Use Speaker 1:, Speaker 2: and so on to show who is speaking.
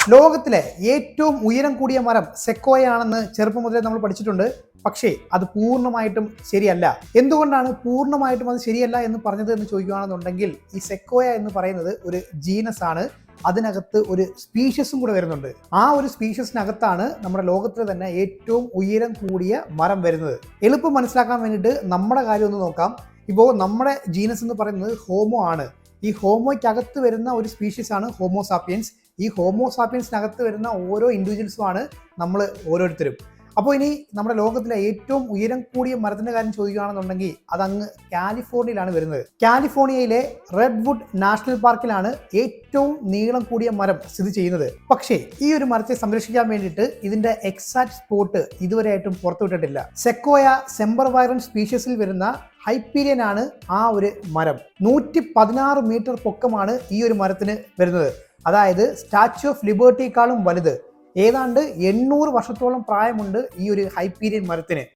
Speaker 1: ലോകത്തിലെ ഏറ്റവും ഉയരം കൂടിയ മരം സെക്കോയ ആണെന്ന് ചെറുപ്പം മുതലേ നമ്മൾ പഠിച്ചിട്ടുണ്ട്. പക്ഷേ അത് പൂർണ്ണമായിട്ടും ശരിയല്ല. എന്തുകൊണ്ടാണ് പൂർണ്ണമായിട്ടും അത് ശരിയല്ല എന്ന് പറഞ്ഞത് എന്ന് ചോദിക്കുകയാണെന്നുണ്ടെങ്കിൽ, ഈ സെക്കോയ എന്ന് പറയുന്നത് ഒരു ജീനസ് ആണ്. അതിനകത്ത് ഒരു സ്പീഷ്യസും കൂടെ വരുന്നുണ്ട്. ആ ഒരു സ്പീഷ്യസിനകത്താണ് നമ്മുടെ ലോകത്തിലെ തന്നെ ഏറ്റവും ഉയരം കൂടിയ മരം വരുന്നത്. എളുപ്പം മനസ്സിലാക്കാൻ വേണ്ടിയിട്ട് നമ്മുടെ കാര്യം ഒന്ന് നോക്കാം. ഇപ്പോൾ നമ്മുടെ ജീനസ് എന്ന് പറയുന്നത് ഹോമോ ആണ്. ഈ ഹോമോയ്ക്കകത്ത് വരുന്ന ഒരു സ്പീഷ്യസ് ആണ് ഹോമോസാപ്പിയൻസ്. ഈ ഹോമോസാപ്പിയൻസിനകത്ത് വരുന്ന ഓരോ ഇൻഡിവിജ്വൽസുമാണ് നമ്മൾ ഓരോരുത്തരും. അപ്പോൾ ഇനി നമ്മുടെ ലോകത്തിലെ ഏറ്റവും ഉയരം കൂടിയ മരത്തിൻ്റെ കാര്യം ചോദിക്കുകയാണെന്നുണ്ടെങ്കിൽ അതങ്ങ് കാലിഫോർണിയയിലാണ് വരുന്നത്. കാലിഫോർണിയയിലെ റെഡ്വുഡ് നാഷണൽ പാർക്കിലാണ് ഏറ്റവും നീളം കൂടിയ മരം സ്ഥിതി ചെയ്യുന്നത്. പക്ഷേ ഈ ഒരു മരത്തെ സംരക്ഷിക്കാൻ വേണ്ടിയിട്ട് ഇതിന്റെ എക്സാക്ട് സ്പോട്ട് ഇതുവരെയായിട്ടും പുറത്തുവിട്ടിട്ടില്ല. സെക്കോയ സെമ്പർവൈറൻ സ്പീഷ്യസിൽ വരുന്ന ഹൈപ്പീരിയൻ ആണ് ആ ഒരു മരം. 116 മീറ്റർ പൊക്കമാണ് ഈ ഒരു മരത്തിന് വരുന്നത്. അതായത് സ്റ്റാച്യു ഓഫ് ലിബർട്ടിയേക്കാളും വലുത്. ഏതാണ്ട് 800 വർഷത്തോളം പ്രായമുണ്ട് ഈ ഒരു ഹൈപ്പീരിയൻ മരത്തിന്.